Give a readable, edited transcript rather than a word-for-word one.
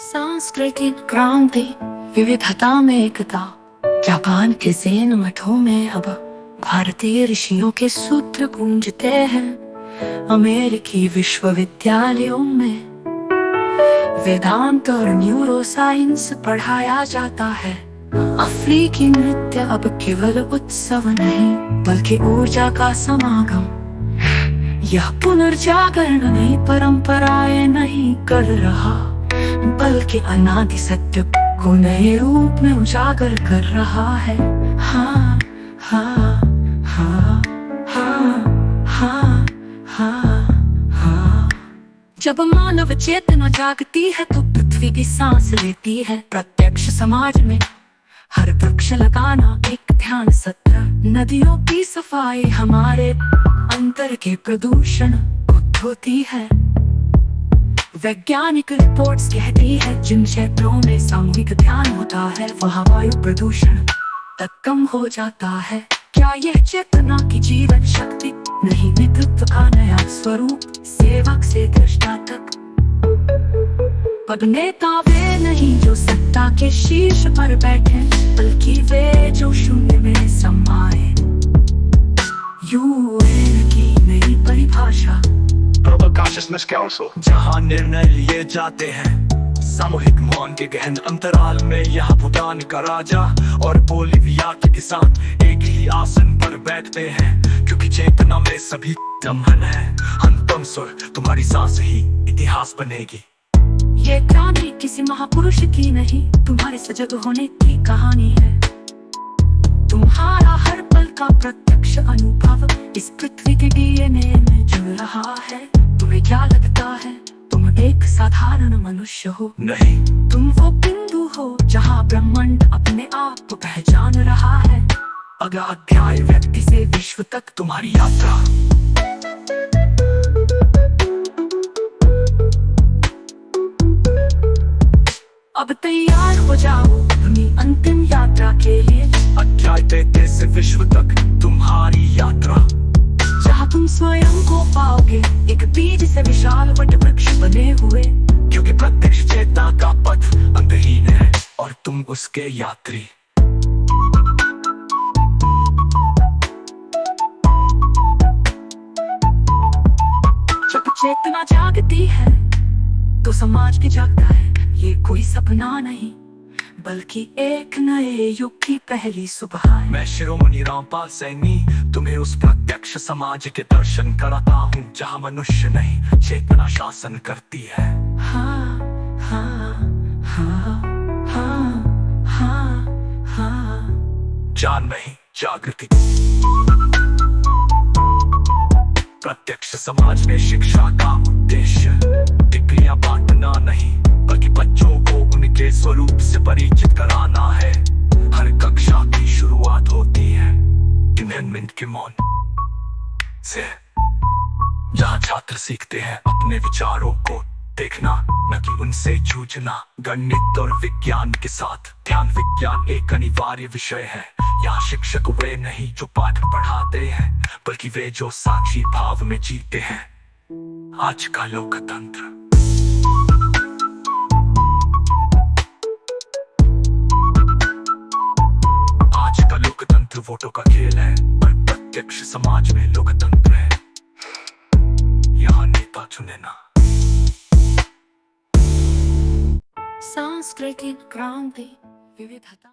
सांस्कृतिक क्रांति, विविधता में एकता। जापान के ज़ेन मठों में अब भारतीय ऋषियों के सूत्र गूंजते हैं। अमेरिकी विश्वविद्यालयों में वेदांत और न्यूरो साइंस पढ़ाया जाता है। अफ्रीकी नृत्य अब केवल उत्सव नहीं बल्कि ऊर्जा का समागम। यह पुनर्जागरण नई परंपराएं नहीं कर रहा बल्कि अनादि सत्य को नए रूप में उजागर कर रहा है। हाँ हाँ हाँ हाँ हाँ हाँ हाँ। जब मानव चेतना जागती है तो पृथ्वी भी सांस लेती है। प्रत्यक्ष समाज में हर वृक्ष लगाना एक ध्यान सत्र, नदियों की सफाई हमारे अंतर के प्रदूषण को धोती है। वैज्ञानिक रिपोर्ट्स कहती है जिन क्षेत्रों में सामूहिक ध्यान होता है वहाँ वायु प्रदूषण तक कम हो जाता है। क्या यह चेतना की जीवन शक्ति नहीं, नेतृत्व का नया स्वरूप, सेवक से दृष्टा तक। पद नेता वे नहीं जो सत्ता के शीर्ष पर बैठे बल्कि वे जो शून्य में समाये। यूएन की नई परिभाषा Global Consciousness Council, जहाँ निर्णय लिए जाते हैं सामूहिक मौन के गहन अंतराल में। यहाँ भूटान का राजा और बोलिविया के किसान एक ही आसन पर बैठते हैं क्योंकि चेतना में सभी दमन है। अंतम सुर तुम्हारी सांस ही इतिहास बनेगी। ये क्रांति किसी महापुरुष की नहीं, तुम्हारे सजग होने की कहानी है। तुम्हारा हर पल का प्रत्यक्ष अनुभव इस पृथ्वी के डीएनए में जुड़ रहा है। तुम्हें क्या लगता है तुम एक साधारण मनुष्य हो? नहीं, तुम वो बिंदु हो जहाँ ब्रह्मांड अपने आप को पहचान रहा है। अगला अध्याय व्यक्ति से विश्व तक तुम्हारी यात्रा। अब तैयार हो जाओ अपनी अंतिम यात्रा के लिए। अध्याय 33 से विश्व तक तुम्हारी यात्रा, जहाँ तुम स्वयं को पाओगे एक बीज से विशाल वट वृक्ष बने हुए। क्योंकि प्रत्यक्ष चेतना का पथ अंतहीन है और तुम उसके यात्री। जब चेतना जागती है तो समाज भी जागता है। ये कोई सपना नहीं बल्कि एक नए युग की पहली सुबह है। मैं शिरोमणि रामपाल सैनी तुम्हें उस प्रत्यक्ष समाज के दर्शन कराता हूँ जहाँ मनुष्य नहीं चेतना शासन करती है। हाँ हाँ हाँ हाँ हाँ हाँ। जान नहीं, जागृति। प्रत्यक्ष समाज में शिक्षा का उद्देश्य डिग्रियां बांटना नहीं बल्कि बच्चों को उनके स्वरूप से परिचित कराना है। हर कक्षा की शुरुआत होती है 3 मिनट के मौन से, जहाँ छात्र सीखते हैं अपने विचारों को देखना न कि उनसे जूझना। गणित और विज्ञान के साथ ध्यान विज्ञान एक अनिवार्य विषय है। यहाँ शिक्षक वे नहीं जो पाठ पढ़ाते हैं बल्कि वे जो साक्षी भाव में जीते हैं। आज का लोकतंत्र, आज का लोकतंत्र वोटों का खेल है पर प्रत्यक्ष समाज में लोकतंत्र है। यहाँ नेता चुने ना। सांस्कृतिक क्रांति, विविधता।